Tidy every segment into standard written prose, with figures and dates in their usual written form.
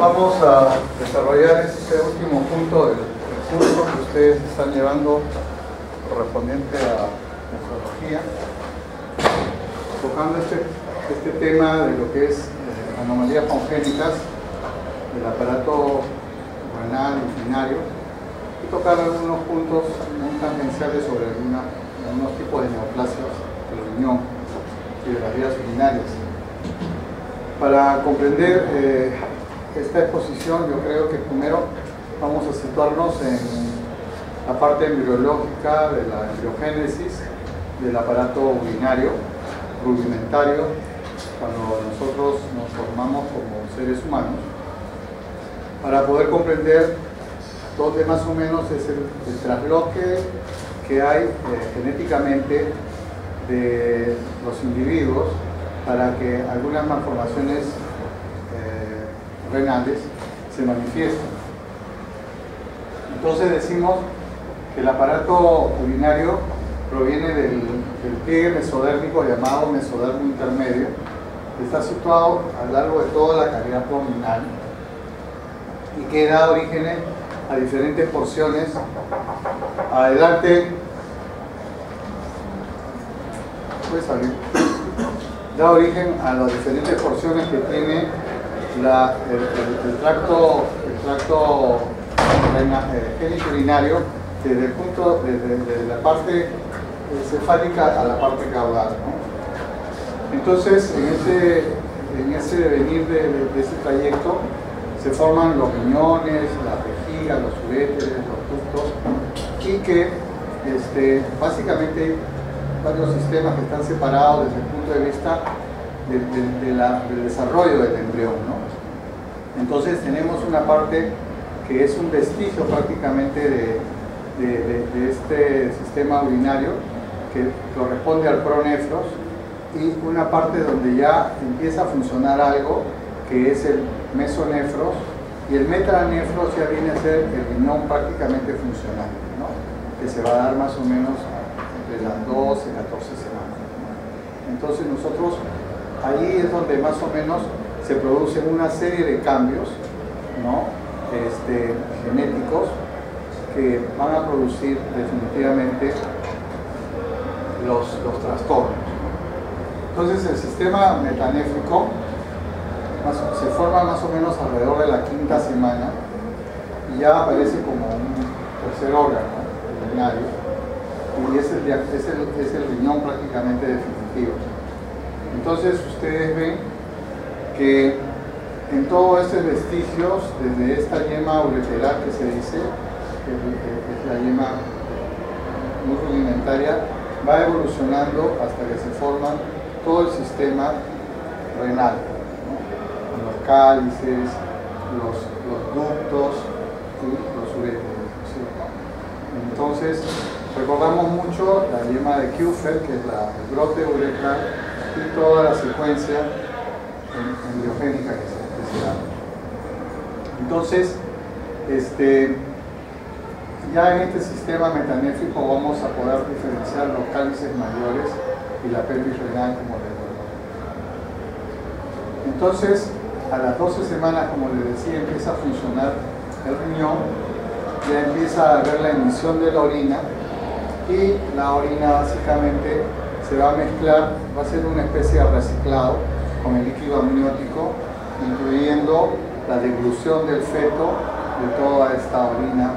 Vamos a desarrollar este último punto del curso que ustedes están llevando correspondiente a nefrología, tocando este tema de lo que es anomalías congénitas del aparato renal urinario y tocar algunos puntos muy tangenciales sobre algunos tipos de neoplasias del riñón y de las vías urinarias. Para comprender esta exposición, yo creo que primero vamos a situarnos en la parte embriológica de la embriogénesis del aparato urinario rudimentario cuando nosotros nos formamos como seres humanos, para poder comprender dónde más o menos es el trasloque que hay genéticamente de los individuos para que algunas malformaciones renales se manifiesten. Entonces decimos que el aparato urinario proviene del pliegue mesodérmico llamado mesodermo intermedio, que está situado a lo largo de toda la cavidad abdominal y que da origen a diferentes porciones. Adelante, puedes abrir. Da origen a las diferentes porciones que tiene el tracto genitourinario desde la parte cefálica a la parte caudal, ¿no? Entonces, en ese devenir de ese trayecto se forman los riñones, la vejiga, los uréteres, los ductos, y que básicamente hay varios sistemas que están separados desde el punto de vista del desarrollo del embrión, ¿no? Entonces tenemos una parte que es un vestigio prácticamente de este sistema urinario que corresponde al pronefros, y una parte donde ya empieza a funcionar algo que es el mesonefros, y el metranefros ya viene a ser el riñón prácticamente funcional, ¿no? Que se va a dar más o menos entre las 12 y 14 semanas, ¿no? Entonces nosotros ahí es donde más o menos se producen una serie de cambios, ¿no? Genéticos que van a producir definitivamente los trastornos. Entonces el sistema metanéfrico se forma más o menos alrededor de la 5ª semana y ya aparece como un tercer órgano urinario, y es el riñón prácticamente definitivo. Entonces ustedes ven que en todos estos vestigios, desde esta yema ureteral que se dice, que es la yema muy rudimentaria, va evolucionando hasta que se forma todo el sistema renal, ¿no? Los cálices, los ductos y los uréteres, ¿cierto? Entonces recordamos mucho la yema de Kupffer, que es el brote uretral, y toda la secuencia embriogénica que se da. Entonces, ya en este sistema metanéfrico vamos a poder diferenciar los cálices mayores y la pelvis renal, como les digo. Entonces, a las 12 semanas, como les decía, empieza a funcionar el riñón, ya empieza a haber la emisión de la orina, y la orina básicamente se va a mezclar, va a ser una especie de reciclado con el líquido amniótico, incluyendo la deglución del feto de toda esta orina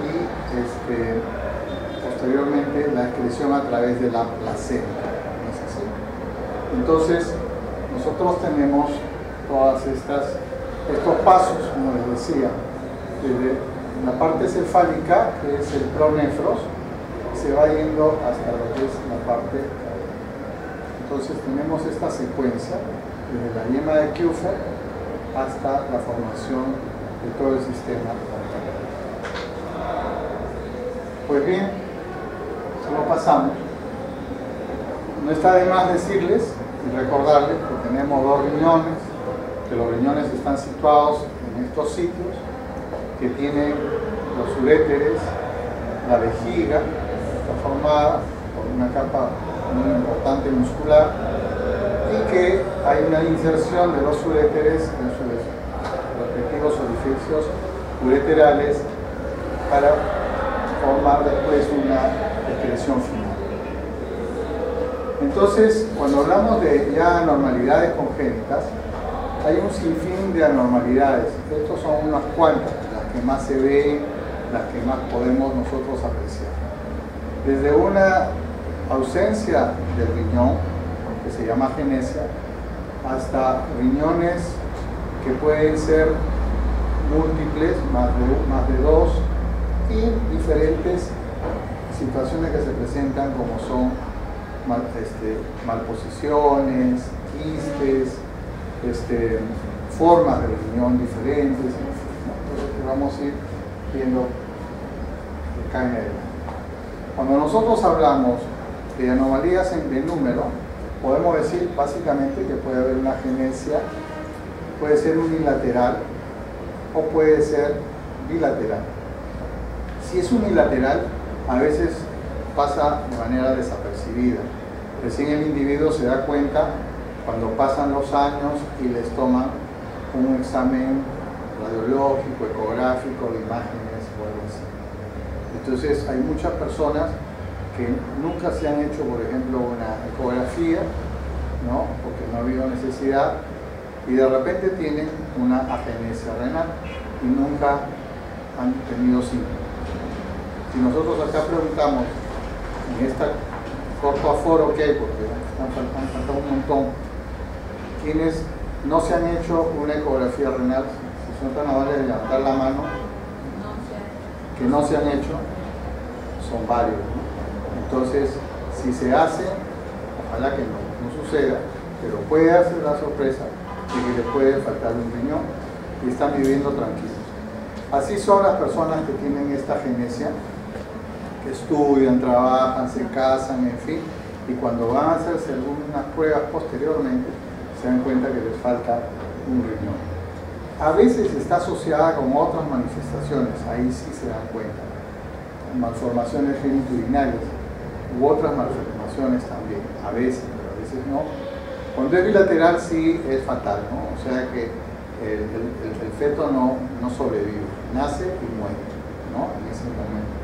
y posteriormente la excreción a través de la placenta. ¿No es así? Entonces nosotros tenemos todas estos pasos, como les decía, desde la parte cefálica, que es el pronefros, se va yendo hasta lo que es la parte. Entonces tenemos esta secuencia desde la yema de Kupffer hasta la formación de todo el sistema. Pues bien, lo pasamos. No está de más decirles y recordarles que tenemos dos riñones, que los riñones están situados en estos sitios, que tienen los uréteres, la vejiga, está formada por una capa muy importante muscular, y que hay una inserción de los uréteres en sus respectivos orificios ureterales para formar después una excreción final. Entonces, cuando hablamos de ya anormalidades congénitas, hay un sinfín de anormalidades. Estos son unas cuantas, las que más se ven, las que más podemos nosotros apreciar. Desde una ausencia del riñón, que se llama agenesia, hasta riñones que pueden ser múltiples, más de dos, y diferentes situaciones que se presentan como son malposiciones, quistes, formas del riñón diferentes, ¿no? Entonces vamos a ir viendo que caen ahí. Cuando nosotros hablamos de anomalías de número, podemos decir básicamente que puede haber una agenesia, puede ser unilateral o puede ser bilateral. Si es unilateral, a veces pasa de manera desapercibida. Recién el individuo se da cuenta cuando pasan los años y les toman un examen radiológico, ecográfico, de imágenes o algo así. Entonces hay muchas personas que nunca se han hecho, por ejemplo, una ecografía, ¿no? Porque no ha habido necesidad, y de repente tienen una agenesia renal y nunca han tenido síntomas. Si nosotros acá preguntamos en esta corto aforo que hay, porque han faltado un montón, quienes no se han hecho una ecografía renal, si son tan amables de levantar la mano, que no se han hecho, son varios, ¿no? Entonces, si se hace, ojalá que no suceda, pero puede hacer la sorpresa de que le puede faltar un riñón y están viviendo tranquilos. Así son las personas que tienen esta agenesia, que estudian, trabajan, se casan, en fin, y cuando van a hacerse algunas pruebas posteriormente, se dan cuenta que les falta un riñón. A veces está asociada con otras manifestaciones, ahí sí se dan cuenta, malformaciones genitourinarias u otras malformaciones también, a veces, pero a veces no. Cuando es bilateral sí es fatal, ¿no? O sea que el feto no sobrevive, nace y muere, ¿no? En ese momento.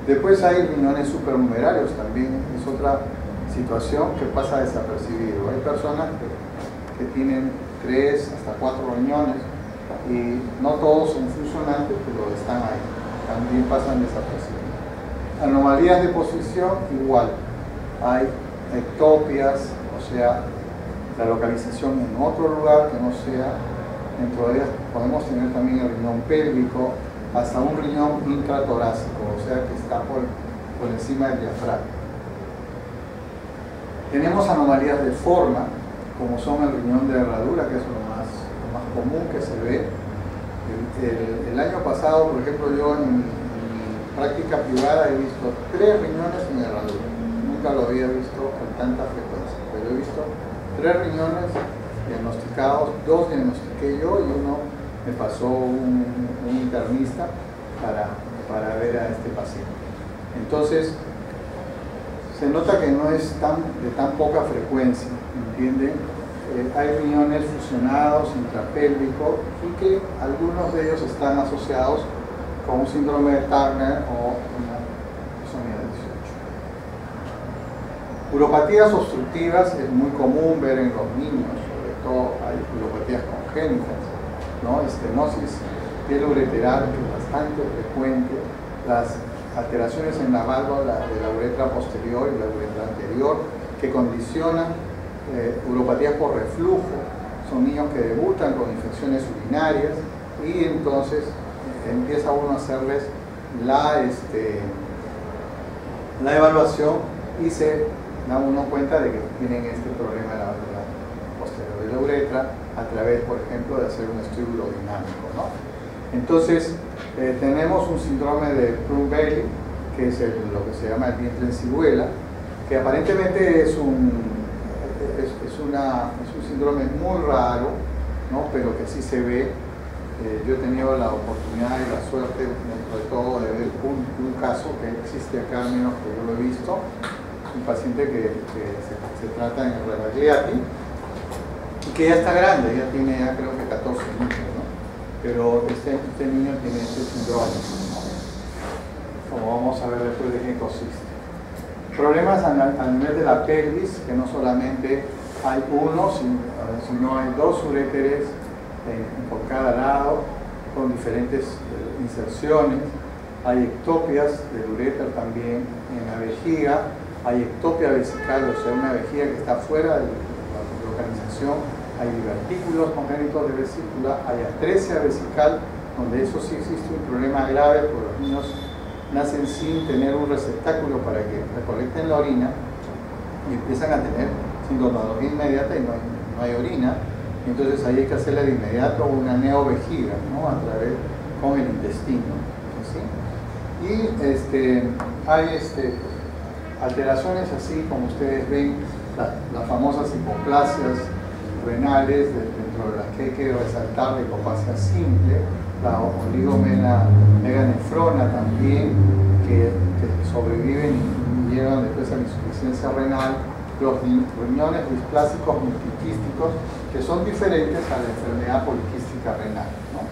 Después hay riñones supernumerarios también, es otra situación que pasa desapercibido. Hay personas que tienen 3 hasta 4 riñones y no todos son funcionantes, pero están ahí, también pasan desapercibidos. Anomalías de posición, igual, hay ectopias, o sea, la localización en otro lugar que no sea, dentro de ellas podemos tener también el riñón pélvico, hasta un riñón intratorácico, o sea que está por encima del diafragma. Tenemos anomalías de forma, como son el riñón de herradura, que es lo más común que se ve. El año pasado, por ejemplo, yo en mi práctica privada he visto 3 riñones en herradura. Nunca lo había visto con tanta frecuencia, pero he visto 3 riñones diagnosticados, 2 diagnostiqué yo y uno me pasó un internista para ver a este paciente. Entonces, se nota que no es de tan poca frecuencia, ¿entienden? Hay riñones fusionados, intrapélvicos, y que algunos de ellos están asociados con un síndrome de Turner o una trisomía 18. Uropatías obstructivas es muy común ver en los niños, sobre todo hay uropatías congénitas, ¿no? Estenosis pielo-ureteral, que es bastante frecuente, las alteraciones en la válvula de la uretra posterior y la uretra anterior, que condicionan uropatías por reflujo. Son niños que debutan con infecciones urinarias y entonces empieza uno a hacerles la evaluación y se da uno cuenta de que tienen este problema de la válvula posterior de la uretra a través, por ejemplo, de hacer un estudio urodinámico, ¿no? Entonces, tenemos un síndrome de Plum-Bailey, que es lo que se llama el vientre en ciruela, que aparentemente es un síndrome muy raro, ¿no? Pero que sí se ve. Yo he tenido la oportunidad y la suerte, dentro de todo, de ver un caso que existe acá, al menos que yo lo he visto, un paciente que se trata en el Rebagliati y que ya está grande, ya tiene creo que 14 años, ¿no? pero este niño tiene este síndrome, como vamos a ver después de Gecko-cyst. Problemas a nivel de la pelvis, que no solamente hay uno, sino hay dos uréteres por cada lado, con diferentes inserciones. Hay ectopias del uréter también en la vejiga, hay ectopia vesical, o sea, una vejiga que está fuera de la localización, hay divertículos congénitos de vesícula, hay atresia vesical, donde eso sí existe un problema grave, porque los niños nacen sin tener un receptáculo para que recolecten la orina y empiezan a tener sintomatología inmediata y no hay orina. Entonces ahí hay que hacerle de inmediato una neovejiga, ¿no? A través con el intestino, ¿sí? Y hay alteraciones así como ustedes ven, las famosas hipoplasias renales, dentro de las que hay que resaltar la hipoplasia simple, la oligomeganefrona también, que sobreviven y llegan después a la insuficiencia renal, los riñones displásicos multiquísticos, que son diferentes a la enfermedad poliquística renal, ¿no?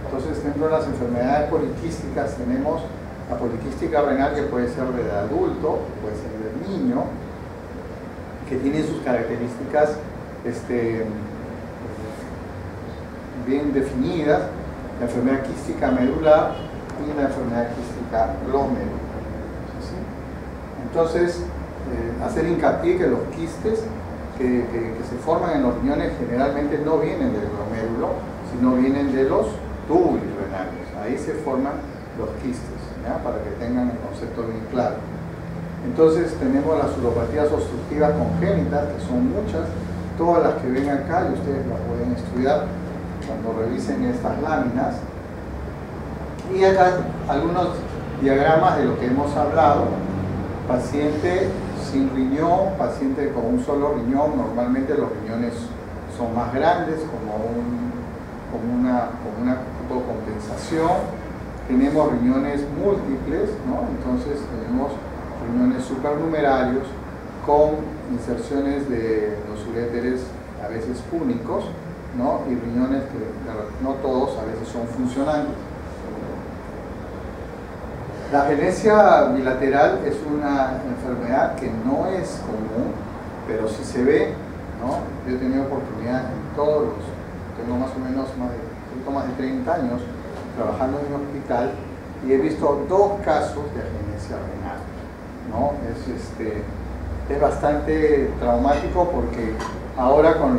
Entonces, dentro de las enfermedades poliquísticas tenemos la poliquística renal, que puede ser del adulto, puede ser del niño, que tiene sus características bien definidas, la enfermedad quística medular y la enfermedad quística glomerular, ¿sí? Entonces, hacer hincapié que los quistes que se forman en los riñones generalmente no vienen del glomérulo, sino vienen de los túbulos renales. Ahí se forman los quistes, ¿ya? Para que tengan el concepto bien claro. Entonces tenemos las uropatías obstructivas congénitas, que son muchas, todas las que ven acá, y ustedes las pueden estudiar cuando revisen estas láminas. Y acá algunos diagramas de lo que hemos hablado. Paciente sin riñón, paciente con un solo riñón, normalmente los riñones son más grandes, como una compensación. Tenemos riñones múltiples, ¿no? Entonces tenemos riñones supernumerarios con inserciones de los uréteres a veces únicos, ¿no? Y riñones que no todos a veces son funcionantes. La agenesia bilateral es una enfermedad que no es común, pero sí se ve, ¿no? Yo he tenido oportunidad tengo más o menos más de 30 años trabajando en un hospital y he visto 2 casos de agenesia renal, ¿no? Es bastante traumático porque ahora con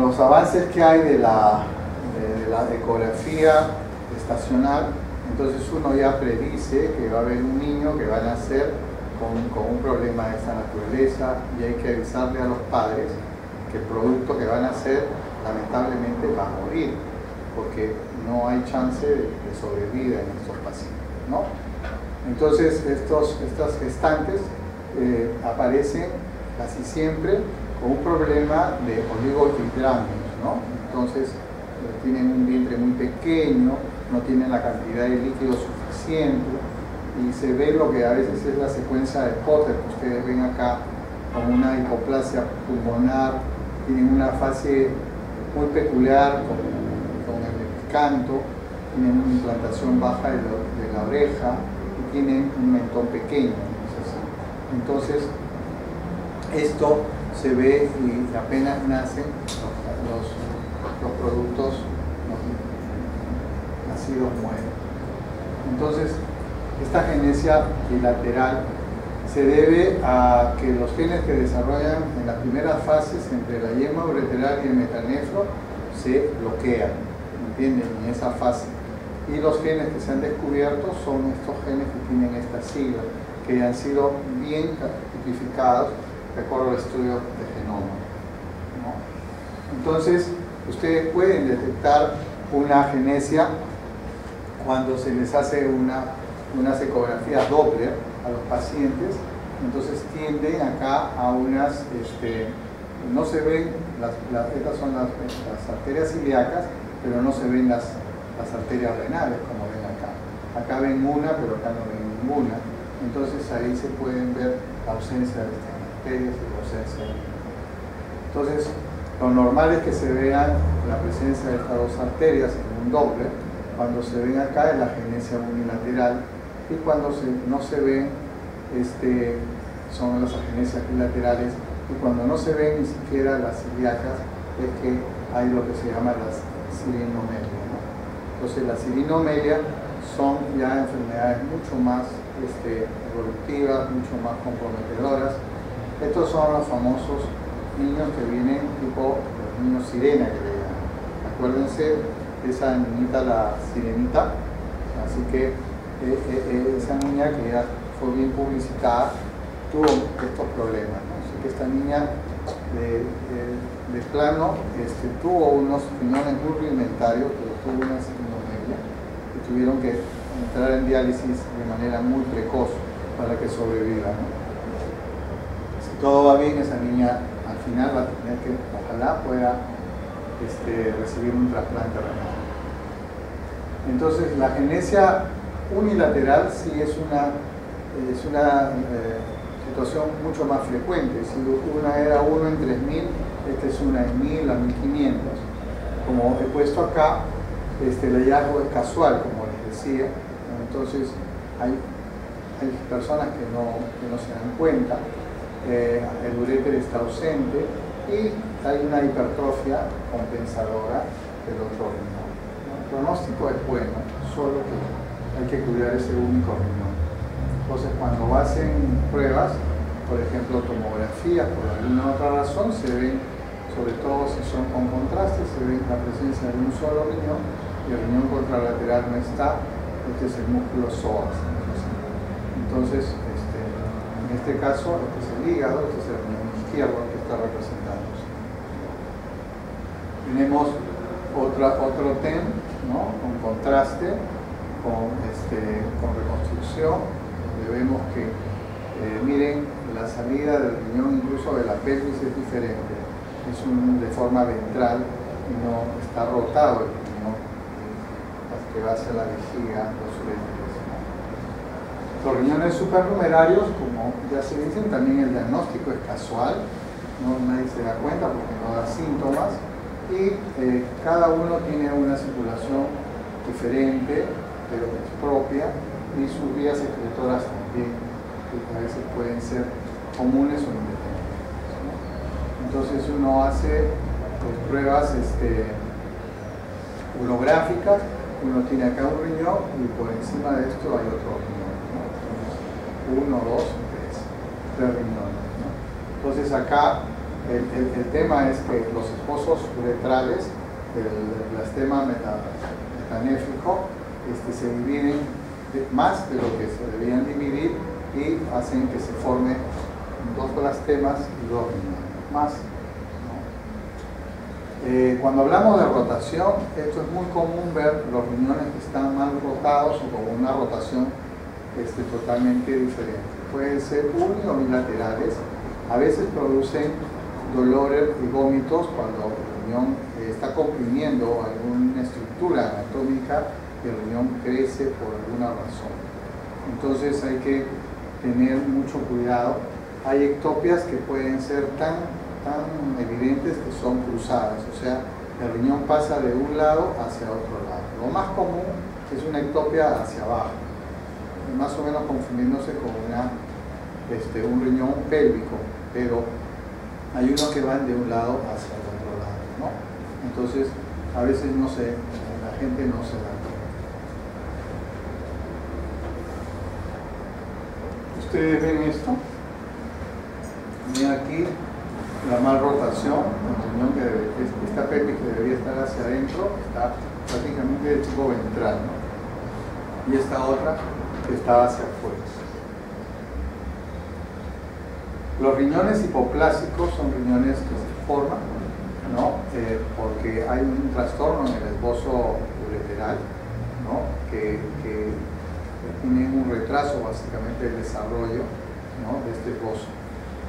los avances que hay de la ecografía estacional, entonces uno ya predice que va a haber un niño que va a nacer con un problema de esta naturaleza y hay que avisarle a los padres que el producto que va a nacer lamentablemente va a morir, porque no hay chance de sobrevida en estos pacientes, ¿no? Entonces estas gestantes aparecen casi siempre con un problema de oligohidrámeos, ¿no? Entonces tienen un vientre muy pequeño, no tienen la cantidad de líquido suficiente y se ve lo que a veces es la secuencia de Potter que ustedes ven acá, con una hipoplasia pulmonar, tienen una fase muy peculiar con el canto, tienen una implantación baja de la oreja y tienen un mentón pequeño, ¿no es así? Entonces esto se ve y apenas nacen los productos nacidos mueren. Entonces esta agenesia bilateral se debe a que los genes que desarrollan en las primeras fases entre la yema ureteral y el metanefro se bloquean, ¿entienden? En esa fase. Y los genes que se han descubierto son estos genes que tienen esta sigla, que han sido bien tipificados de acuerdo al estudio de genoma, ¿no? Entonces, ustedes pueden detectar una agenesia cuando se les hace unas ecografías Doppler a los pacientes. Entonces tienden acá a unas, no se ven, estas son las arterias ilíacas, pero no se ven las arterias renales como ven acá. Acá ven una, pero acá no ven ninguna. Entonces ahí se pueden ver la ausencia de estas arterias y la ausencia de... Entonces, Lo normal es que se vean la presencia de estas dos arterias en un Doppler. Cuando se ven acá es la agenesia unilateral, y cuando no se ven son las agenesias bilaterales, y cuando no se ven ni siquiera las ilíacas es que hay lo que se llama las sirenomelia, ¿no? Entonces las sirenomelia son ya enfermedades mucho más evolutivas, mucho más comprometedoras. Estos son los famosos niños que vienen tipo los niños sirena que le llaman. Acuérdense de esa niñita, la sirenita. Así que esa niña que ya fue bien publicitada tuvo estos problemas, ¿no? Así que esta niña de plano tuvo unos riñones muy rudimentarios, pero tuvo una sirenomelia y tuvieron que entrar en diálisis de manera muy precoz para que sobreviva, ¿no? Si todo va bien, esa niña al final va a tener que, ojalá pueda recibir un trasplante renal. Entonces la agenesia unilateral sí es una situación mucho más frecuente. Si una era 1 en 3.000, esta es una en 1.000 a 1.500. Como he puesto acá, el hallazgo es casual, como les decía. Entonces hay personas que no se dan cuenta, el uréter está ausente y hay una hipertrofia compensadora del otro riñón. El pronóstico es bueno, solo que hay que cuidar ese único riñón. Entonces cuando hacen pruebas, por ejemplo tomografías, por alguna otra razón, se ven, sobre todo si son con contraste, se ve la presencia de un solo riñón y el riñón contralateral no está. Este es el músculo psoas. Entonces, en este caso, este es el hígado, este es el riñón izquierdo que está representándose. Tenemos otro TEM, ¿no? Con contraste, con reconstrucción, donde vemos que, miren, la salida del riñón, incluso de la pelvis, es diferente. Es de forma ventral y no está rotado el riñón que va hacia la vejiga, los uréteres, ¿no? Los riñones supernumerarios, como ya se dicen, también el diagnóstico es casual, ¿no? Nadie se da cuenta porque no da síntomas, y cada uno tiene una circulación diferente, pero es propia, y sus vías excretoras también, que a veces pueden ser comunes o independientes, ¿no? Entonces uno hace pruebas urográficas. Uno tiene acá un riñón y por encima de esto hay otro riñón, ¿no? Entonces, 1, 2, 3 riñones, ¿no? Entonces acá el tema es que los esposos uretrales del blastema metanéfrico se dividen más de lo que se debían dividir y hacen que se formen 2 blastemas y 2 riñones más. Cuando hablamos de rotación, esto es muy común ver los riñones que están mal rotados o con una rotación totalmente diferente. Pueden ser uni o bilaterales. A veces producen dolores y vómitos cuando el riñón está comprimiendo alguna estructura anatómica y el riñón crece por alguna razón. Entonces hay que tener mucho cuidado. Hay ectopias que pueden ser tan evidentes que son cruzadas, o sea, el riñón pasa de un lado hacia otro lado. Lo más común es una ectopia hacia abajo, más o menos confundiéndose con un riñón pélvico, pero hay unos que van de un lado hacia el otro lado, ¿no? Entonces, a veces la gente no se da cuenta. ¿Ustedes ven esto? Miren aquí la mal rotación, esta pelvis que debería estar hacia adentro está prácticamente de tipo ventral, ¿no? Y esta otra que está hacia afuera. Los riñones hipoplásicos son riñones que se forman, ¿no? Porque hay un trastorno en el esbozo ureteral, ¿no? que tiene un retraso básicamente del desarrollo, ¿no? de este esbozo.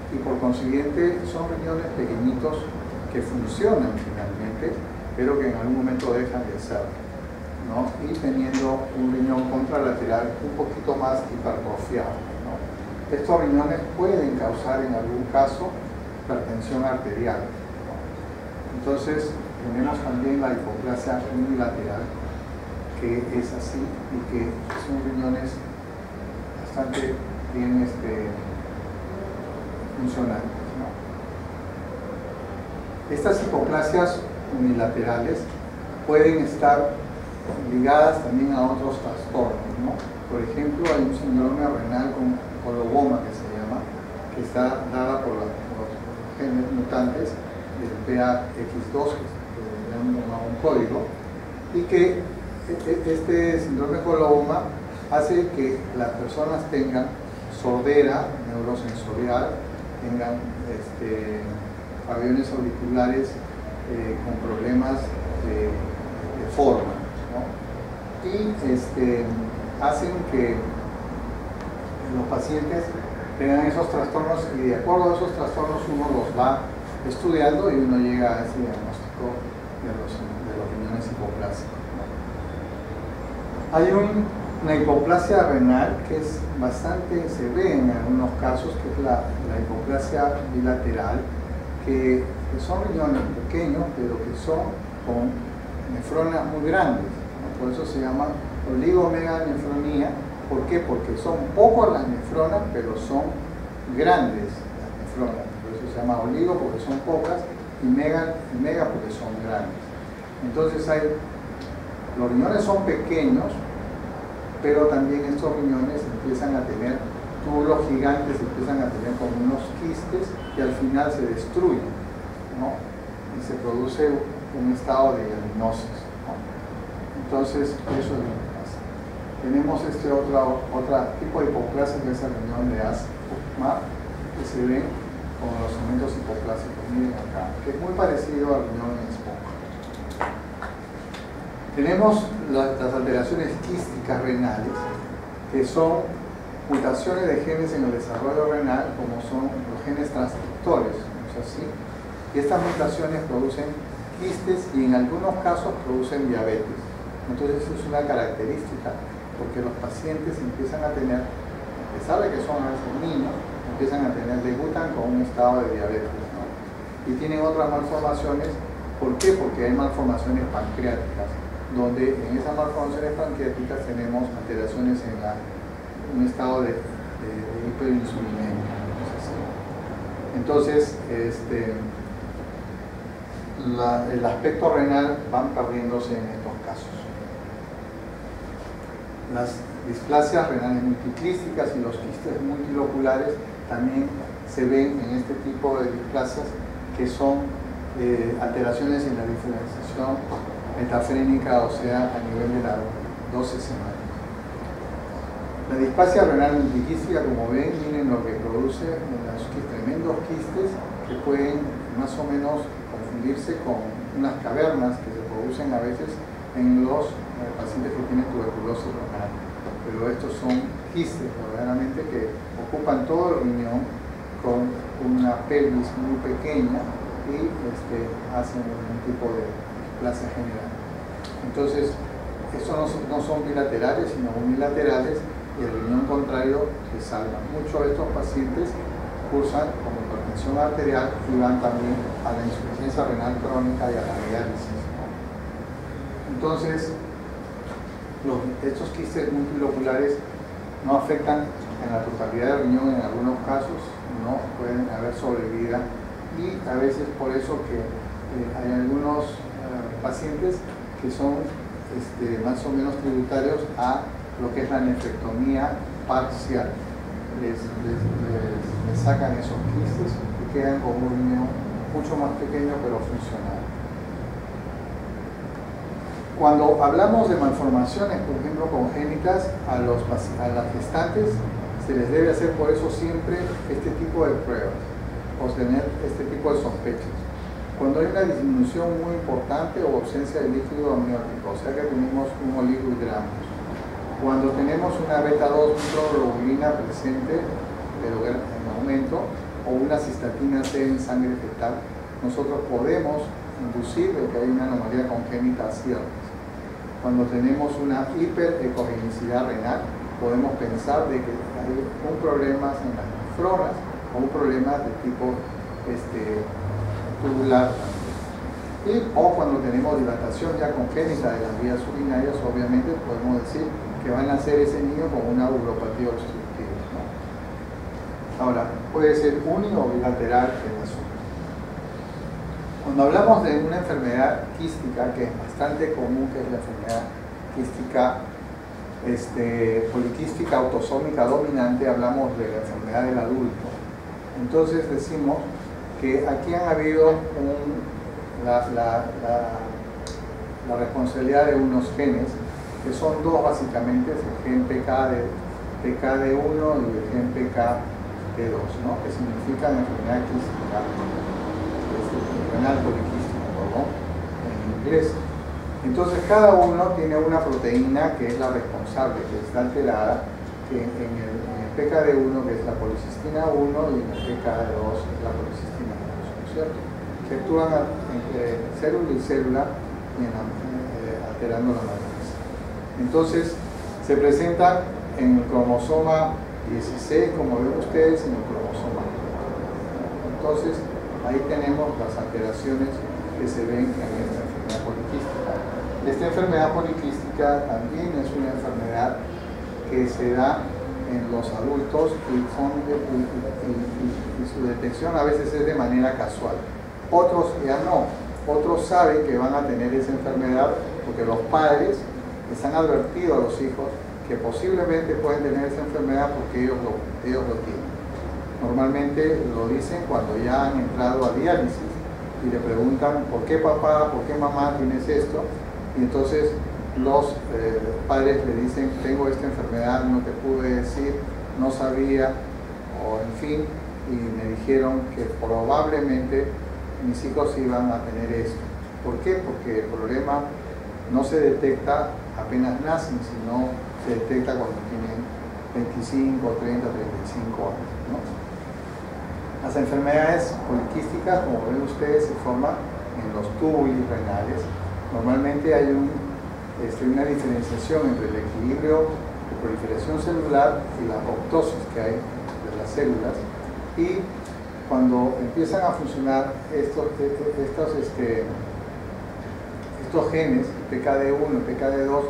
Y por consiguiente son riñones pequeñitos que funcionan finalmente, pero que en algún momento dejan de serlo, ¿no? Y teniendo un riñón contralateral un poquito más hipertrofiado, ¿no? Estos riñones pueden causar en algún caso hipertensión arterial, ¿no? Entonces tenemos también la hipoplasia unilateral, que es así y que son riñones bastante bien funcionantes, ¿no? Estas hipoplasias unilaterales pueden estar ligadas también a otros trastornos, ¿no? Por ejemplo, hay un síndrome renal con coloboma que se llama, que está dada por los genes mutantes del PAX2, que le llaman un código, y que este síndrome coloboma hace que las personas tengan sordera neurosensorial, tengan pabellones auriculares con problemas de forma, ¿no? Y hacen que los pacientes tengan esos trastornos, y de acuerdo a esos trastornos uno los va estudiando y uno llega a ese diagnóstico de los riñones hipoplásicos, ¿no? Hay una hipoplasia renal que es bastante, se ve en algunos casos, que es la hipoplasia bilateral, que son riñones pequeños, pero que son con nefronas muy grandes, ¿no? Por eso se llama oligomeganefronía. ¿Por qué? Porque son pocas las nefronas, pero son grandes las nefronas. Por eso se llama oligo, porque son pocas, y mega porque son grandes. Entonces los riñones son pequeños, pero también estos riñones empiezan a tener túbulos gigantes, empiezan a tener como unos quistes y al final se destruyen, ¿no? Y se produce un estado de diagnosis, ¿no? Entonces, eso es lo que pasa. Tenemos otro tipo de hipoplasia, que es el riñón de Asma, que se ve con los segmentos hipoplásicos. Miren acá, que es muy parecido al riñón en esponja. Tenemos las alteraciones quísticas renales, que son mutaciones de genes en el desarrollo renal, como son los genes transcriptores, ¿no es así? Y estas mutaciones producen quistes y en algunos casos producen diabetes. Entonces es una característica, porque los pacientes empiezan a tener, a pesar de que son a veces niños, debutan con un estado de diabetes, ¿no? Y tienen otras malformaciones. ¿Por qué? Porque hay malformaciones pancreáticas, donde en esas malformaciones pancreáticas tenemos alteraciones en un estado de hiperinsulinemia, ¿no es así? Entonces, el aspecto renal van perdiéndose en estos casos. Las displasias renales multiclísticas y los quistes multiloculares también se ven en este tipo de displasias, que son alteraciones en la diferenciación metafrénica, o sea, a nivel de la dosis semática. La displasia renal multiquística, como ven, miren lo que produce unos tremendos quistes que pueden más o menos confundirse con unas cavernas que se producen a veces en los pacientes que tienen tuberculosis renal. Pero estos son quistes verdaderamente que ocupan todo el riñón con una pelvis muy pequeña y hacen un tipo de displasia general. Entonces, estos no son bilaterales, sino unilaterales, y el riñón contrario se salva. Muchos de estos pacientes cursan con hipertensión arterial y van también a la insuficiencia renal crónica y a la diálisis, ¿no? Entonces, estos quistes multiloculares no afectan en la totalidad del riñón, en algunos casos no pueden haber sobrevida, y a veces por eso que hay algunos pacientes que son más o menos tributarios a lo que es la nefrectomía parcial. Les sacan esos quistes y quedan con un riñón mucho más pequeño pero funcional. Cuando hablamos de malformaciones, por ejemplo, congénitas, a las gestantes se les debe hacer por eso siempre este tipo de pruebas, o tener este tipo de sospechas. Cuando hay una disminución muy importante o ausencia de líquido amniótico, o sea que tenemos un oligohidratos. Cuando tenemos una beta-2 microglobulina presente, pero en aumento, o una cistatina C en sangre fetal, nosotros podemos inducir de que hay una anomalía congénita cierta. Cuando tenemos una hiperecogenicidad renal, podemos pensar de que hay un problema en las nefronas o un problema de tipo tubular. O cuando tenemos dilatación ya congénita de las vías urinarias, obviamente podemos decir que va a nacer ese niño con una uropatía obstructiva, ¿no? Ahora, puede ser uni o bilateral el asunto. Cuando hablamos de una enfermedad quística, que es bastante común, que es la enfermedad quística poliquística autosómica dominante, hablamos de la enfermedad del adulto. Entonces decimos que aquí han habido la responsabilidad de unos genes, que son dos básicamente, el gen PKD1 y el gen PKD2, ¿no? Que significan enfermedad quística, renal poliquística, perdón, en inglés. Entonces cada uno tiene una proteína que es la responsable, que está alterada, que en el PKD1, que es la policistina 1, y en el PKD2 es la policistina 2, ¿no es cierto? Que actúan entre célula y célula y alterando la matriz. Entonces se presenta en el cromosoma 16, como ven ustedes, en el cromosoma 1. Entonces ahí tenemos las alteraciones que se ven en esta enfermedad poliquística. Esta enfermedad poliquística también es una enfermedad que se da en los adultos y su detección a veces es de manera casual. Otros ya no, otros saben que van a tener esa enfermedad porque los padres les han advertido a los hijos que posiblemente pueden tener esa enfermedad porque ellos lo tienen. Normalmente lo dicen cuando ya han entrado a diálisis y le preguntan ¿por qué papá, por qué mamá tienes esto? Y entonces los padres le dicen tengo esta enfermedad, no te pude decir, no sabía, o en fin, y me dijeron que probablemente mis hijos iban a tener esto. ¿Por qué? Porque el problema no se detecta apenas nacen, sino se detecta cuando tienen 25, 30, 35 años, ¿no? Las enfermedades poliquísticas, como ven ustedes, se forman en los túbulos renales. Normalmente hay una diferenciación entre el equilibrio de proliferación celular y la apoptosis que hay de las células, y cuando empiezan a funcionar estos genes, PKD1 y PKD2,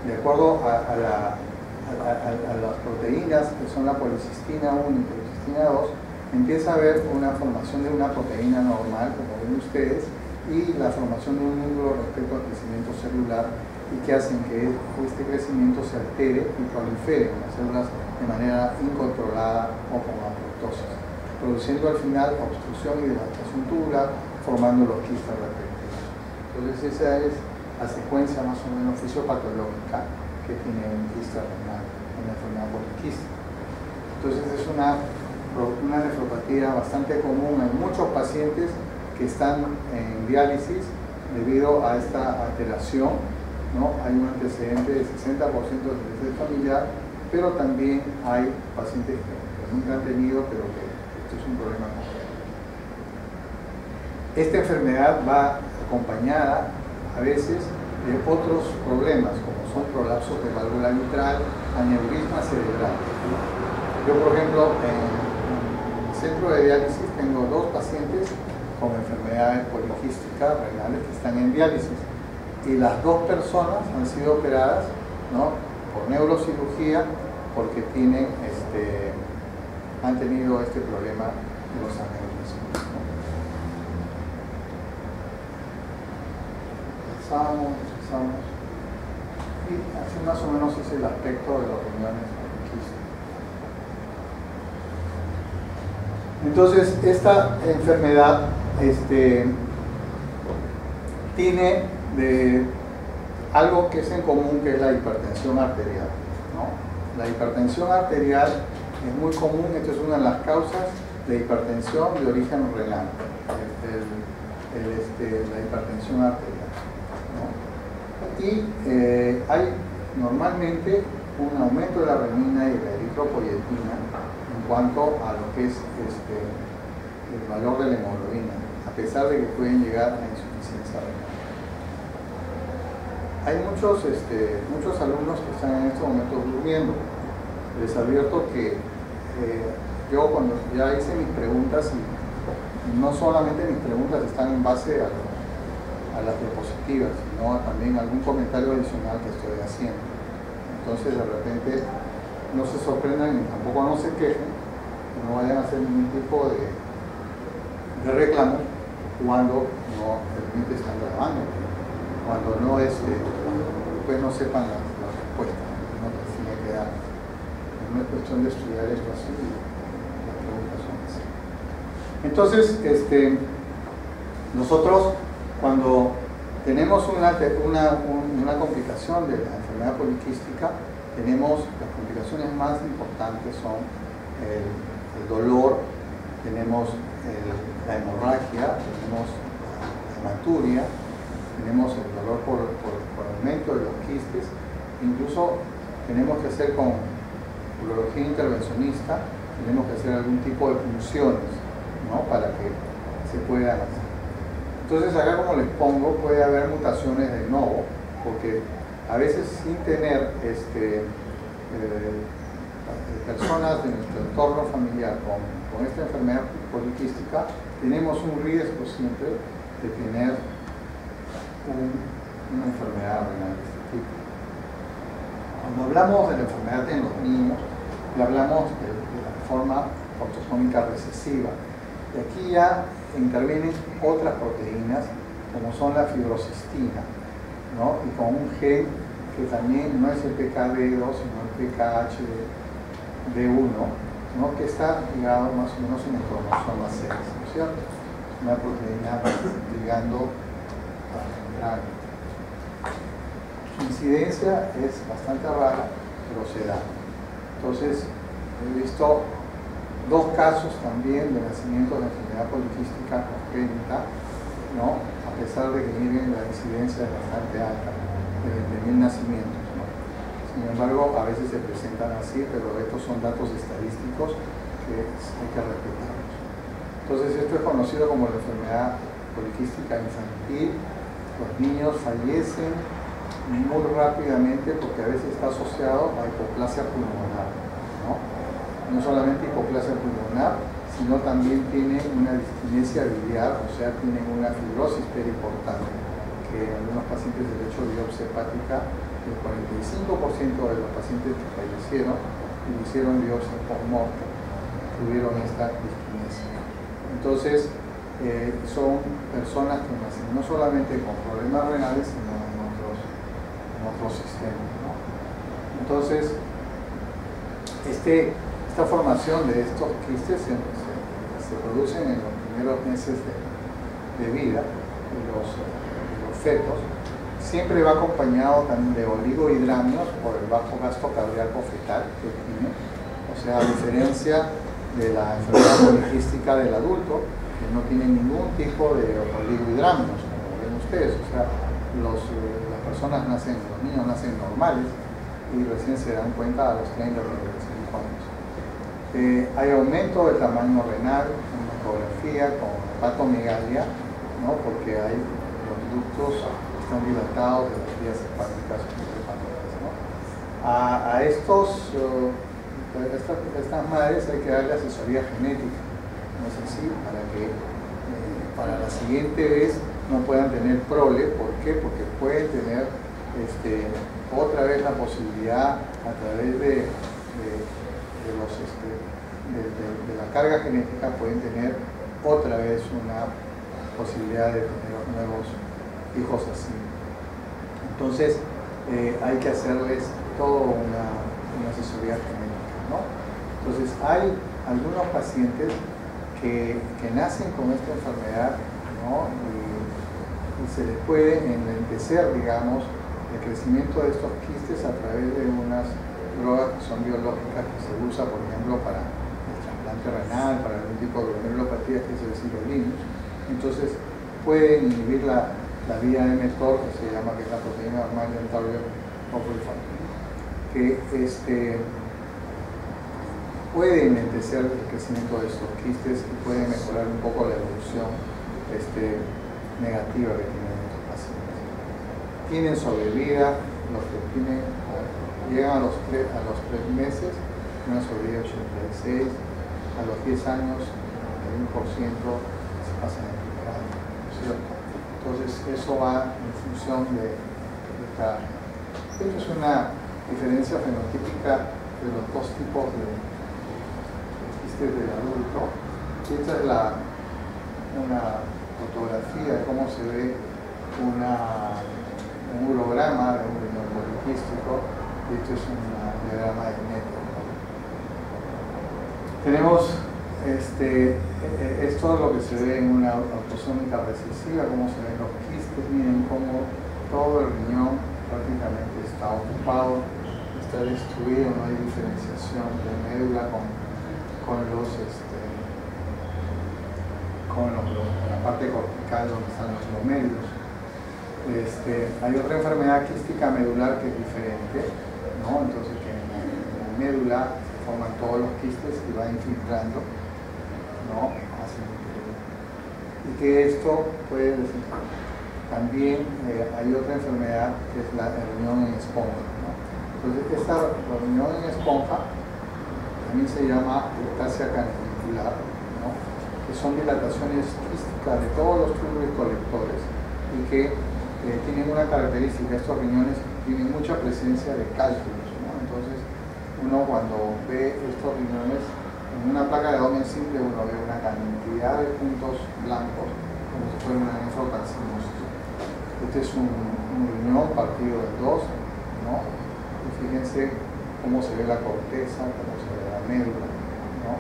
de acuerdo a las proteínas que son la policistina 1 y policistina 2, empieza a haber una formación de una proteína normal, como ven ustedes, y la formación de un núcleo respecto al crecimiento celular, y que hacen que este crecimiento se altere y prolifere en las células de manera incontrolada o con apoptosis, produciendo al final obstrucción y dilatación tubular, formando los quistes respectivos. Entonces esa es la secuencia más o menos fisiopatológica que tiene un quiste renal, una enfermedad poliquística. Entonces es una nefropatía bastante común en muchos pacientes que están en diálisis debido a esta alteración, ¿no? Hay un antecedente de 60% de antecedente familiar, pero también hay pacientes que nunca han tenido, pero que esto es un problema complejo. Esta enfermedad va acompañada a veces de otros problemas, como son prolapsos de válvula mitral, aneurisma cerebral. Yo, por ejemplo, en el centro de diálisis tengo 2 pacientes con enfermedades poliquísticas renales que están en diálisis, y las 2 personas han sido operadas, ¿no?, por neurocirugía porque han tenido este problema de los aneurismas, ¿no? Pasamos. Y así más o menos es el aspecto de los riñones poliquísticos. Entonces, esta enfermedad tiene de algo que es en común, que es la hipertensión arterial, ¿no? La hipertensión arterial es muy común. Esto es una de las causas de hipertensión de origen renal, la hipertensión arterial, ¿no? Y hay normalmente un aumento de la renina y la eritropoyetina en cuanto a lo que es el valor de la hemoglobina, a pesar de que pueden llegar a insuficiencia renal. Hay muchos alumnos que están en estos momentos durmiendo. Les advierto que yo, cuando ya hice mis preguntas, y no solamente mis preguntas están en base a a las diapositivas, sino también algún comentario adicional que estoy haciendo. Entonces, de repente, no se sorprendan y tampoco no se quejen, no vayan a hacer ningún tipo de reclamo cuando no realmente están grabando, cuando no pues no sepan la respuesta, no les tiene que dar. No es cuestión de estudiar esto así, las preguntas son así. Entonces, nosotros cuando tenemos una complicación de la enfermedad poliquística, tenemos las complicaciones más importantes son el dolor, tenemos la hemorragia, tenemos la hematuria, tenemos el dolor por aumento de los quistes, incluso tenemos que hacer con urología intervencionista, tenemos que hacer algún tipo de punciones, ¿no? Para que se puedan hacer. Entonces acá, como les pongo, puede haber mutaciones de novo, porque a veces sin tener personas de nuestro entorno familiar con esta enfermedad poliquística, tenemos un riesgo siempre de tener una enfermedad renal de este tipo. Cuando hablamos de la enfermedad en los niños, le hablamos de la forma autosómica recesiva. Y aquí ya intervienen otras proteínas, como son la fibrocistina, ¿no? Y con un gen que también no es el PKD2, sino el PKHD1, ¿no? Que está ligado más o menos en el cromosoma 6, ¿no es cierto? Es una proteína ligando a la membrana. Su incidencia es bastante rara, pero se da. Entonces, he visto dos casos también de nacimiento de enfermedad poliquística congénita, ¿no? A pesar de que miren la incidencia es bastante alta, de 20.000 nacimientos, ¿no? Sin embargo, a veces se presentan así, pero estos son datos estadísticos que hay que respetarlos. Entonces, esto es conocido como la enfermedad poliquística infantil. Los niños fallecen muy rápidamente porque a veces está asociado a hipoplasia pulmonar, ¿no? No solamente hipoplasia pulmonar, sino también tiene una diskinesia biliar, o sea, tienen una fibrosis periportal, que en algunos pacientes de hecho biopsia hepática, el 45% de los pacientes que fallecieron y hicieron biopsia post-mortem tuvieron esta diskinesia. Entonces, son personas que nacen no solamente con problemas renales, sino en otros sistemas, ¿no? Entonces, esta formación de estos quistes se producen en los primeros meses de vida de los fetos. Siempre va acompañado también de oligohidramios por el bajo gasto cardíaco fetal que tiene, o sea, a diferencia de la enfermedad poliquística del adulto, que no tiene ningún tipo de oligohidramios, como ven ustedes, o sea, los niños nacen normales y recién se dan cuenta a los 30 o 35 años. Hay aumento del tamaño renal, en ecografía con hepatomegalia, ¿no? Porque hay los ductos están dilatados de las vías hepáticas, ¿no? A estas madres hay que darle asesoría genética, ¿no es así? Para que para la siguiente vez no puedan tener prole. ¿Por qué? Porque pueden tener otra vez la posibilidad a través de la carga genética, pueden tener otra vez una posibilidad de tener nuevos hijos así. Entonces hay que hacerles toda una asesoría genética, ¿no? Entonces hay algunos pacientes que nacen con esta enfermedad, ¿no? Y se les puede enlentecer, digamos, el crecimiento de estos quistes a través de unas drogas que son biológicas que se usa, por ejemplo, para el trasplante renal, para algún tipo de glomerulopatía, que es el sirolimus. Entonces pueden inhibir la vía mTOR, que se llama, que es la proteína mammalian target operating factor, que puede enlentecer el crecimiento de estos quistes y puede mejorar un poco la evolución negativa que tienen estos pacientes. Tienen sobrevida, los que llegan a los 3 meses, una sobrevida de 86, a los 10 años, el 1% se pasan a recuperar, ¿no es cierto? Entonces Entonces eso va en función de cada riñón. Esto es una diferencia fenotípica de los dos tipos de quistes del adulto. Esta es una fotografía de cómo se ve un urograma de un riñón poliquístico, y esto es un diagrama de Netter. Tenemos esto es lo que se ve en una autosómica recesiva, cómo se ven los quistes. Miren cómo todo el riñón prácticamente está ocupado, está destruido, no hay diferenciación de médula con la parte cortical donde están los glomérulus. Hay otra enfermedad quística medular que es diferente, ¿no? Entonces que en la médula se forman todos los quistes y va infiltrando, ¿no? Y que esto puede desencadenar. También hay otra enfermedad que es el riñón en esponja, ¿no? Entonces esta riñón en esponja también se llama ectasia canalicular, ¿no? Que son dilataciones quísticas de todos los túbulos colectores y que tienen una característica. Estos riñones tienen mucha presencia de cálculos, ¿no? Entonces uno cuando ve estos riñones en una placa de abdomen simple, uno ve una cantidad de puntos blancos como si fuera una nefrocarcinosis. Este es un riñón partido en dos, ¿no? Y fíjense cómo se ve la corteza, cómo se ve la médula, ¿no?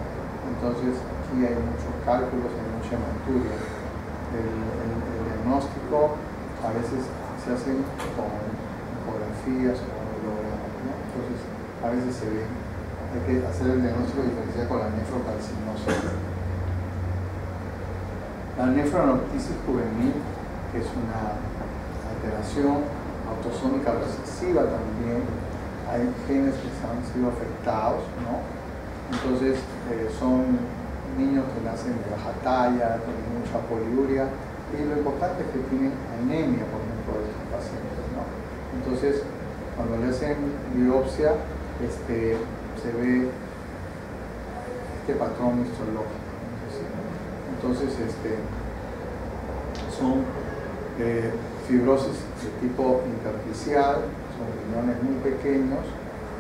Entonces aquí hay muchos cálculos, hay mucha hematuria. El diagnóstico a veces se hace con ecografías o con hologramas, ¿no? Entonces a veces se ve. Hay que hacer el diagnóstico diferencial con la nefrocarcinosis. La nefronoptisis juvenil, que es una alteración autosómica recesiva también, hay genes que han sido afectados, ¿no? Entonces son niños que nacen de baja talla, tienen mucha poliuria, y lo importante es que tienen anemia, por ejemplo, de estos pacientes, ¿no? Entonces, cuando le hacen biopsia, se ve este patrón histológico. Entonces son fibrosis de tipo intersticial, son riñones muy pequeños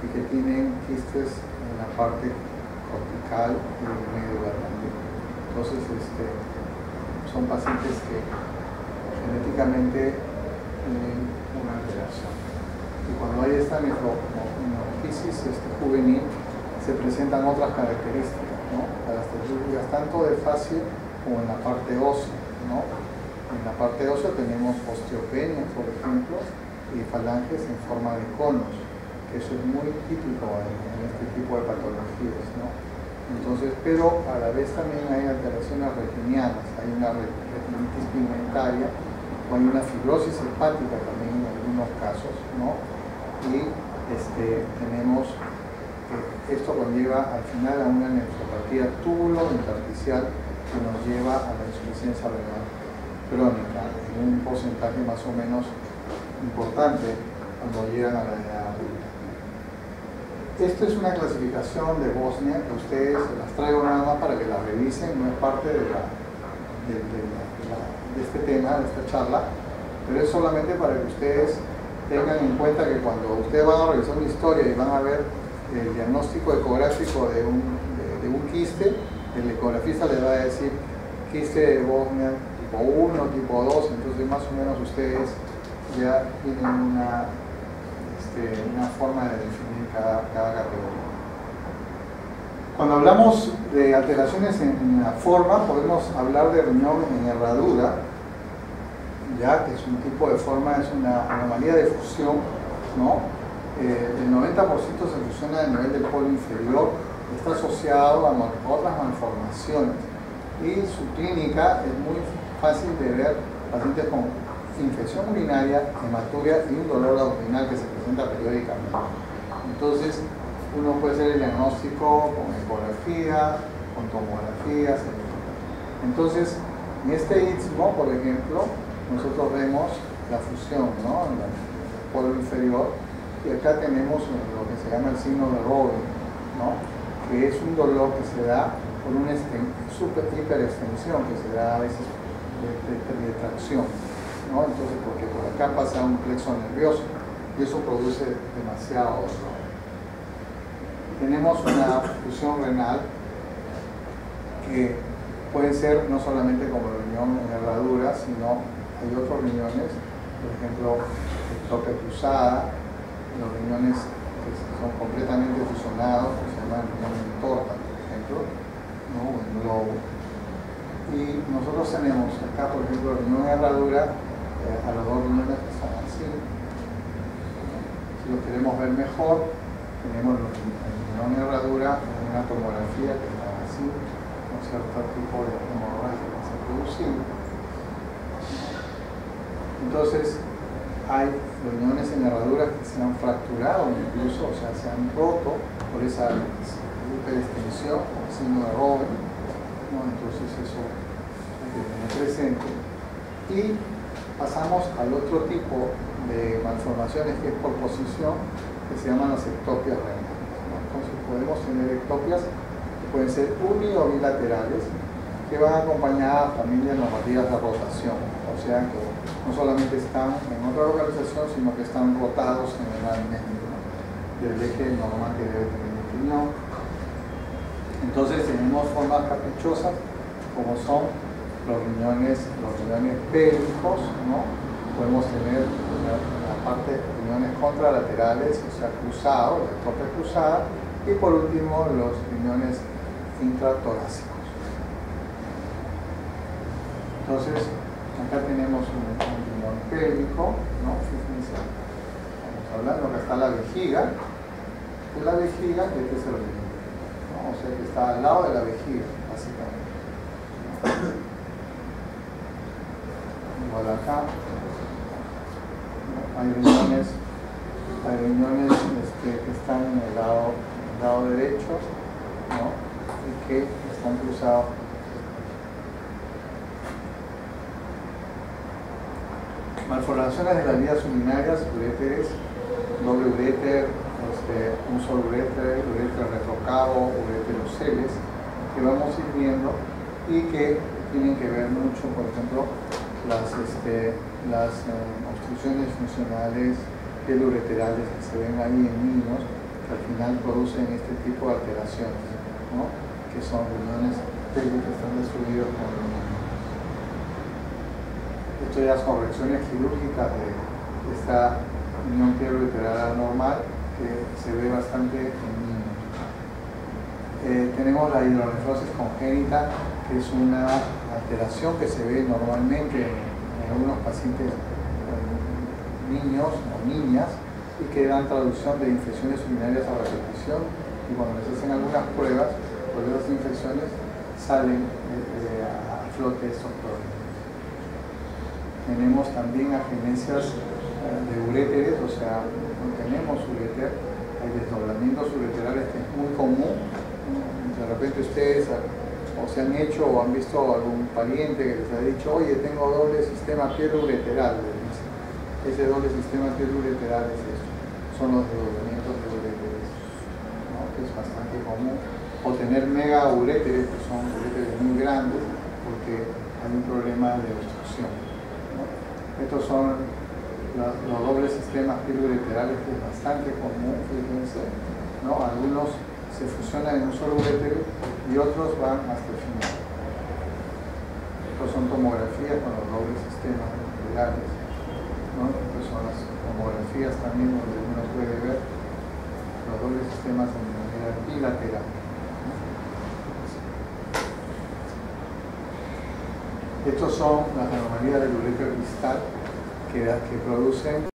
y que tienen quistes en la parte cortical y medular también. Entonces son pacientes que genéticamente tienen una alteración. Y cuando hay esta nefroptisis juvenil, se presentan otras características, ¿no? Características tanto de fascia como en la parte ósea, ¿no? En la parte ósea tenemos osteopenia, por ejemplo, y falanges en forma de conos, que eso es muy típico en este tipo de patologías, ¿no? Entonces, pero a la vez también hay alteraciones retinianas, hay una retinitis pigmentaria o hay una fibrosis hepática también en algunos casos, ¿no? Y tenemos esto conlleva al final a una nefropatía túbulo intersticial que nos lleva a la insuficiencia renal crónica en un porcentaje más o menos importante cuando llegan a la edad adulta. Esto es una clasificación de Bosnia que ustedes las traigo nada más para que la revisen, no es parte de este tema, de esta charla, pero es solamente para que ustedes tengan en cuenta que cuando ustedes van a revisar una historia y van a ver el diagnóstico ecográfico de un quiste, el ecografista le va a decir quiste de Bosnia tipo 1, tipo 2, entonces más o menos ustedes ya tienen una forma de definir cada categoría. Cuando hablamos de alteraciones en la forma, podemos hablar de riñón en herradura, ya que es un tipo de forma, es una anomalía de fusión, ¿no? El 90% se fusiona a nivel del polo inferior, está asociado a otras malformaciones y su clínica es muy fácil de ver pacientes con infección urinaria, hematuria y un dolor abdominal que se presenta periódicamente. Entonces, uno puede hacer el diagnóstico con ecografía, con tomografías, etc. Entonces, en este istmo, por ejemplo, nosotros vemos la fusión, ¿no? En el polo inferior, y acá tenemos lo que se llama el signo de Robin, ¿no? Que es un dolor que se da por una hiperextensión que se da a veces de tracción. ¿no? Entonces, porque por acá pasa un plexo nervioso y eso produce demasiado dolor. Tenemos una fusión renal que puede ser no solamente como el riñón en herradura, sino hay otros riñones, por ejemplo, ectopia cruzada, los riñones que son completamente fusionados, que se llaman riñón en torta, por ejemplo, ¿no? O en globo. Y nosotros tenemos acá, por ejemplo, el riñón en herradura, a los dos riñones que están así. Si lo queremos ver mejor, tenemos el riñón en herradura en una tomografía que está así, con cierto tipo de hemorragia que se ha producido. Entonces, hay riñones en herradura que se han fracturado incluso, o sea, se han roto por esa hiperextensión, por el signo de Robin, ¿no? Entonces eso hay que tener presente. Y pasamos al otro tipo de malformaciones que es por posición, que se llaman las ectopias renales, ¿no? Entonces podemos tener ectopias que pueden ser uni o bilaterales, que van acompañadas también de anomalías de rotación, o sea que no solamente están en otra localización, sino que están rotados generalmente, ¿no? Del eje normal que debe tener el riñón. Entonces tenemos formas caprichosas, como son los riñones pélvicos, ¿no? Podemos tener la parte de riñones contralaterales, o sea, cruzados, la ectopia cruzada, y por último los riñones intratorácicos. Entonces, acá tenemos un riñón pélvico, ¿no? Fíjense, estamos hablando que está la vejiga, y la vejiga, este es el riñón, ¿no? O sea que está al lado de la vejiga, básicamente. Igual acá, ¿no? Hay riñones que están en el lado derecho, ¿no? Y que están cruzados. Malformaciones de las vías urinarias, uréteres, doble uréter, un solo uréter, uréter retrocavo, ureteroceles, que vamos a ir viendo y que tienen que ver mucho, por ejemplo, las obstrucciones funcionales ureterales que se ven ahí en niños, que al final producen este tipo de alteraciones, ¿no? Que son riñones que están destruidos con riñones. Esto ya son correcciones quirúrgicas de esta unión pielo-ureteral anormal que se ve bastante en niños. Tenemos la hidronefrosis congénita, que es una alteración que se ve normalmente en algunos pacientes niños o niñas y que dan traducción de infecciones urinarias a repetición, y cuando les hacen algunas pruebas por esas infecciones salen a flote estos problemas. Tenemos también agenencias de uréteres, o sea, no tenemos uréter, hay desdoblamientos ureterales que es muy común. De repente ustedes o se han hecho o han visto algún pariente que les ha dicho, oye, tengo doble sistema pielo-ureteral. Ese doble sistema pielo-ureteral es esto, son los desdoblamientos de uréteres, ¿no? Que es bastante común. O tener mega uréteres, que son uréteres muy grandes, porque hay un problema de obstrucción, ¿no? Estos son los dobles sistemas pielo-ureterales, que es bastante común, fíjense, ¿no? Algunos se fusionan en un solo uréter y otros van hasta el final. Estos son tomografías con los dobles sistemas ureterales, ¿no? Estas son las tomografías también donde uno puede ver los dobles sistemas de manera bilateral. Estos son las anomalías del uréter distal que producen